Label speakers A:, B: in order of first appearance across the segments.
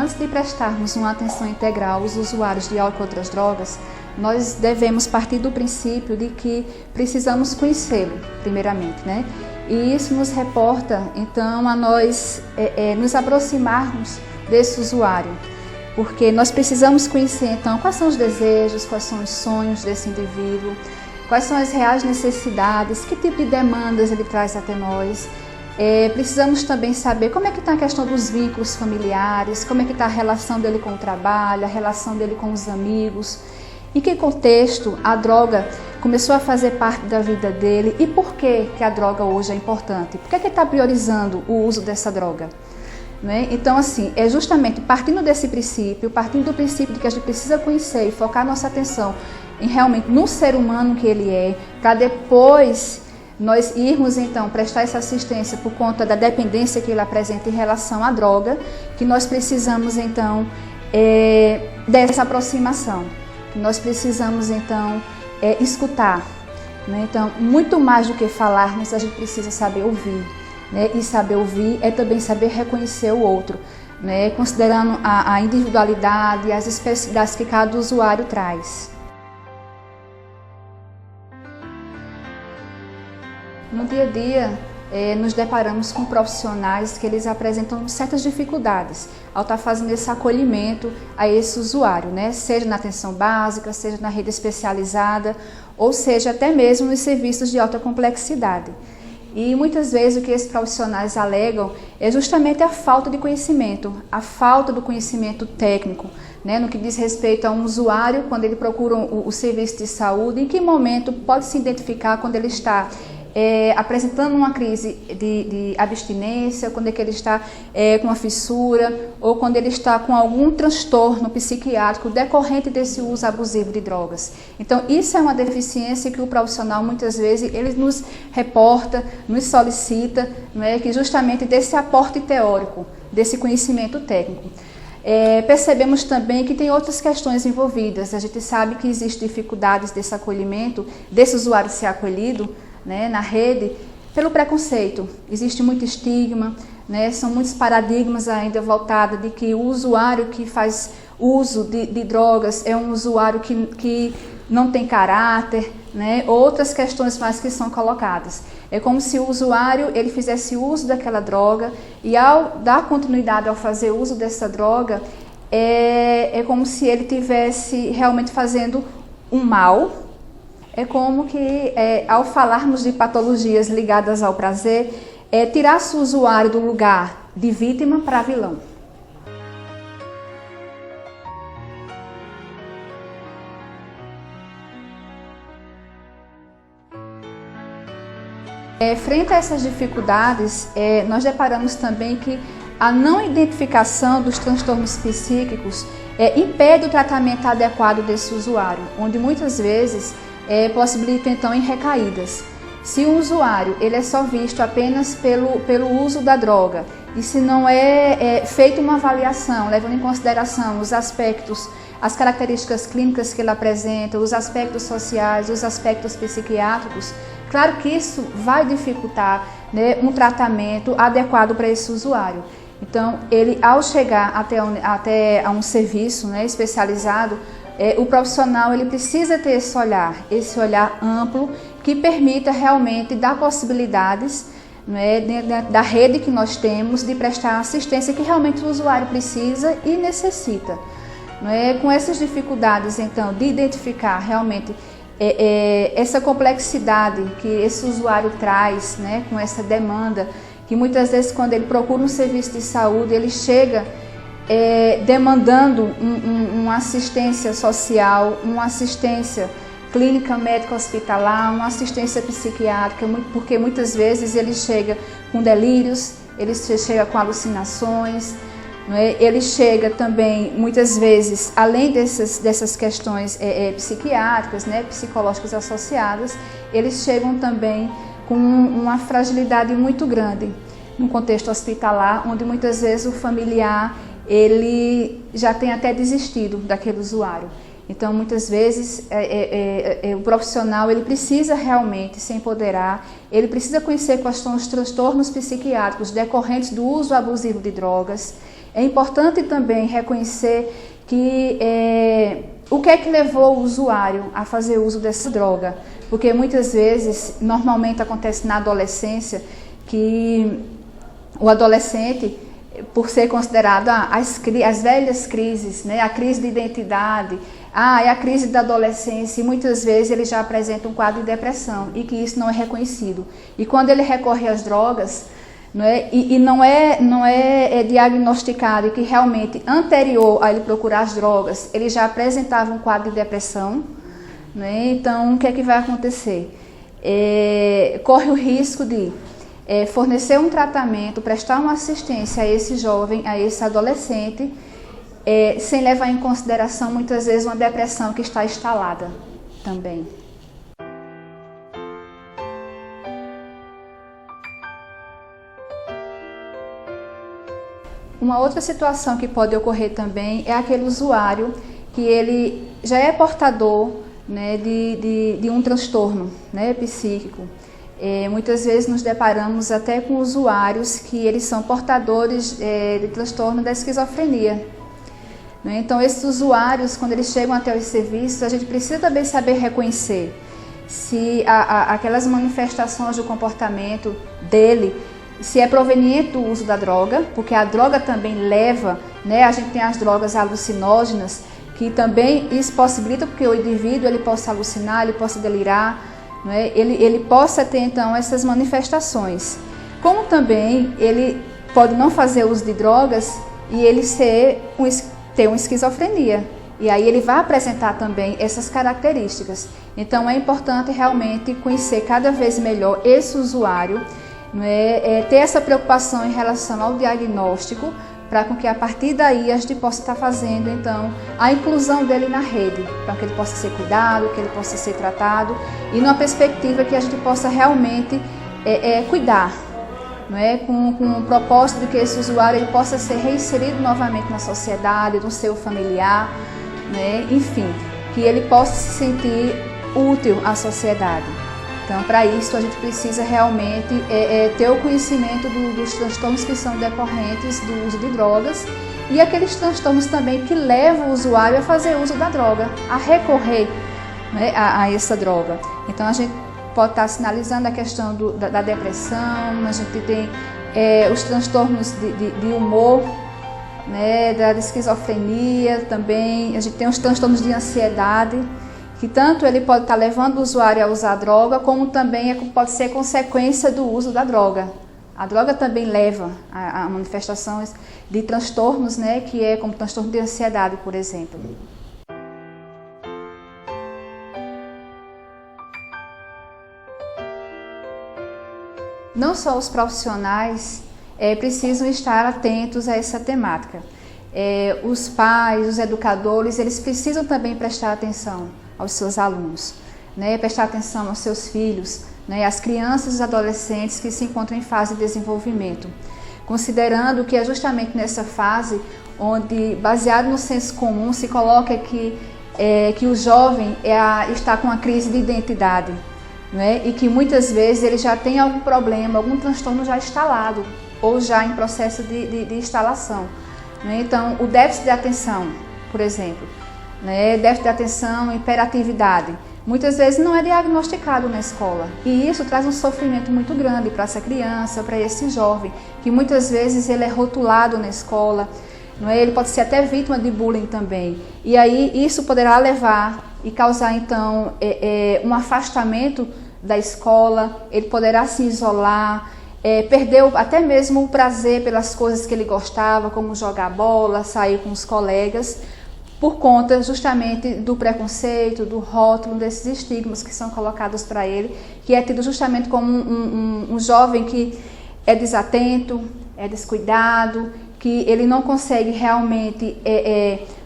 A: antes de prestarmos uma atenção integral aos usuários de álcool e outras drogas, nós devemos partir do princípio de que precisamos conhecê-lo, primeiramente, né? E isso nos reporta, então, a nós nos aproximarmos desse usuário, porque nós precisamos conhecer, então, quais são os desejos, quais são os sonhos desse indivíduo, quais são as reais necessidades, que tipo de demandas ele traz até nós. Precisamos também saber como é que está a questão dos vínculos familiares, como é que está a relação dele com o trabalho, a relação dele com os amigos, em que contexto a droga começou a fazer parte da vida dele e por que a droga hoje é importante, por que ele está priorizando o uso dessa droga. Né? Então, assim, é justamente partindo desse princípio, partindo do princípio de que a gente precisa conhecer e focar nossa atenção em realmente no ser humano que ele é, para depois nós irmos então prestar essa assistência por conta da dependência que ele apresenta em relação à droga, que nós precisamos então dessa aproximação, que nós precisamos então escutar. Né? Então, muito mais do que falarmos, a gente precisa saber ouvir. Né? E saber ouvir é também saber reconhecer o outro, né? Considerando a individualidade e as especificidades que cada usuário traz. No dia a dia, nos deparamos com profissionais que eles apresentam certas dificuldades ao estar fazendo esse acolhimento a esse usuário, né? Seja na atenção básica, seja na rede especializada, ou seja até mesmo nos serviços de alta complexidade. E muitas vezes o que esses profissionais alegam é justamente a falta de conhecimento, a falta do conhecimento técnico, né, no que diz respeito a um usuário quando ele procura o serviço de saúde, em que momento pode se identificar quando ele está apresentando uma crise de abstinência, quando é que ele está com uma fissura ou quando ele está com algum transtorno psiquiátrico decorrente desse uso abusivo de drogas. Então, isso é uma deficiência que o profissional muitas vezes ele nos reporta, nos solicita, né, que justamente desse aporte teórico, desse conhecimento técnico. Percebemos também que tem outras questões envolvidas. A gente sabe que existem dificuldades desse acolhimento, desse usuário ser acolhido, né, na rede, pelo preconceito. Existe muito estigma, né, são muitos paradigmas ainda voltados de que o usuário que faz uso de drogas é um usuário que não tem caráter, né, outras questões mais que são colocadas. É como se o usuário ele fizesse uso daquela droga e ao dar continuidade ao fazer uso dessa droga, é como se ele estivesse realmente fazendo um mal. É como que, ao falarmos de patologias ligadas ao prazer, tirar-se o usuário do lugar de vítima para vilão. Frente a essas dificuldades, nós deparamos também que a não identificação dos transtornos psíquicos impede o tratamento adequado desse usuário, onde muitas vezes possibilita então em recaídas. Se o usuário ele é só visto apenas pelo uso da droga e se não é feita uma avaliação, levando em consideração os aspectos, as características clínicas que ele apresenta, os aspectos sociais, os aspectos psiquiátricos, claro que isso vai dificultar, né, um tratamento adequado para esse usuário. Então, ele ao chegar até a um serviço, né, especializado, o profissional ele precisa ter esse olhar amplo que permita realmente dar possibilidades, né, da rede que nós temos de prestar a assistência que realmente o usuário precisa e necessita. Com essas dificuldades, então, de identificar realmente essa complexidade que esse usuário traz, né, com essa demanda, que muitas vezes quando ele procura um serviço de saúde, ele chega demandando uma assistência social, uma assistência clínica médica hospitalar, uma assistência psiquiátrica, porque muitas vezes ele chega com delírios, ele chega com alucinações, ele chega também, muitas vezes, além dessas questões psiquiátricas, né, psicológicas associadas, eles chegam também com uma fragilidade muito grande no contexto hospitalar, onde muitas vezes o familiar ele já tem até desistido daquele usuário. Então, muitas vezes, o profissional ele precisa realmente se empoderar, ele precisa conhecer quais são os transtornos psiquiátricos decorrentes do uso abusivo de drogas, É importante também reconhecer que o que é que levou o usuário a fazer uso dessa droga, porque muitas vezes, normalmente acontece na adolescência, que o adolescente, por ser considerado as velhas crises, né, a crise de identidade, é a crise da adolescência, e muitas vezes ele já apresenta um quadro de depressão e que isso não é reconhecido. E quando ele recorre às drogas, né, e não é diagnosticado, e que realmente anterior a ele procurar as drogas, ele já apresentava um quadro de depressão, né, então o que é que vai acontecer? Corre o risco de fornecer um tratamento, prestar uma assistência a esse jovem, a esse adolescente, sem levar em consideração muitas vezes uma depressão que está instalada também. Uma outra situação que pode ocorrer também é aquele usuário que ele já é portador, né, de um transtorno, né, psíquico. Muitas vezes nos deparamos até com usuários que eles são portadores de transtorno da esquizofrenia. Então, esses usuários, quando eles chegam até os serviços, a gente precisa também saber reconhecer se aquelas manifestações do comportamento dele, se é proveniente do uso da droga, porque a droga também leva, né, a gente tem as drogas alucinógenas, que também isso possibilita porque o indivíduo ele possa alucinar, ele possa delirar, né, ele possa ter então essas manifestações. Como também ele pode não fazer uso de drogas e ele ter uma esquizofrenia. E aí ele vai apresentar também essas características. Então é importante realmente conhecer cada vez melhor esse usuário, né, ter essa preocupação em relação ao diagnóstico, para que a partir daí a gente possa estar fazendo então a inclusão dele na rede, para que ele possa ser cuidado, que ele possa ser tratado, e numa perspectiva que a gente possa realmente cuidar, não é? Com o propósito de que esse usuário ele possa ser reinserido novamente na sociedade, no seu familiar, né? Enfim, que ele possa se sentir útil à sociedade. Então, para isso, a gente precisa realmente ter o conhecimento dos transtornos que são decorrentes do uso de drogas e aqueles transtornos também que levam o usuário a fazer uso da droga, a recorrer, né, a essa droga. Então, a gente pode estar sinalizando a questão da depressão, a gente tem os transtornos de humor, né, da esquizofrenia também, a gente tem os transtornos de ansiedade, que tanto ele pode estar levando o usuário a usar a droga, como também pode ser consequência do uso da droga. A droga também leva a manifestações de transtornos, né, que é como transtorno de ansiedade, por exemplo. Não só os profissionais precisam estar atentos a essa temática. Os pais, os educadores, eles precisam também prestar atenção aos seus alunos, né? Prestar atenção aos seus filhos, né? Às crianças e os adolescentes que se encontram em fase de desenvolvimento, considerando que é justamente nessa fase onde, baseado no senso comum, se coloca que o jovem está com uma crise de identidade, né? E que muitas vezes ele já tem algum problema, algum transtorno já instalado ou já em processo de instalação, né? Então, o déficit de atenção, por exemplo, né? Déficit de atenção, hiperatividade, muitas vezes não é diagnosticado na escola, e isso traz um sofrimento muito grande para essa criança, para esse jovem, que muitas vezes ele é rotulado na escola, não é? Ele pode ser até vítima de bullying também, e aí isso poderá levar e causar então um afastamento da escola, ele poderá se isolar, perder até mesmo o prazer pelas coisas que ele gostava, como jogar bola, sair com os colegas, por conta justamente do preconceito, do rótulo, desses estigmas que são colocados para ele, que é tido justamente como um jovem que é desatento, é descuidado, que ele não consegue realmente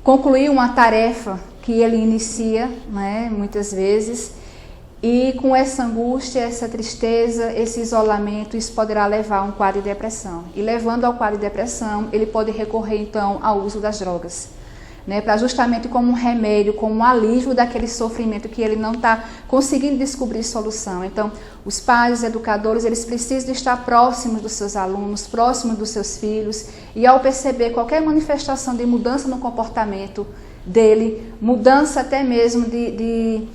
A: concluir uma tarefa que ele inicia, né, muitas vezes, e com essa angústia, essa tristeza, esse isolamento, isso poderá levar a um quadro de depressão. E levando ao quadro de depressão, ele pode recorrer então ao uso das drogas. né, para justamente como um remédio, como um alívio daquele sofrimento que ele não está conseguindo descobrir solução. Então, os pais, os educadores, eles precisam estar próximos dos seus alunos, próximos dos seus filhos, e ao perceber qualquer manifestação de mudança no comportamento dele, mudança até mesmo de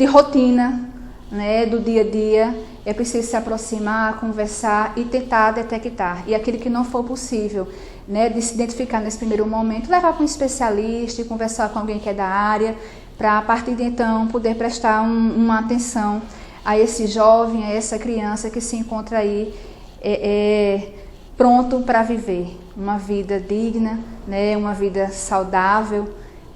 A: rotina, né, do dia a dia, é preciso se aproximar, conversar e tentar detectar. E aquilo que não for possível, né, de se identificar nesse primeiro momento, levar para um especialista e conversar com alguém que é da área, para a partir de então poder prestar uma atenção a esse jovem, a essa criança que se encontra aí pronto para viver uma vida digna, né, uma vida saudável,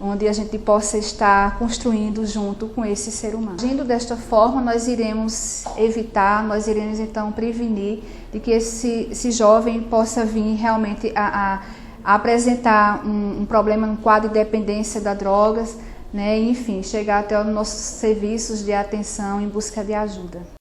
A: onde a gente possa estar construindo junto com esse ser humano. Agindo desta forma, nós iremos evitar, nós iremos então prevenir de que esse jovem possa vir realmente a apresentar um problema, um quadro de dependência das drogas, né, e, enfim, chegar até os nossos serviços de atenção em busca de ajuda.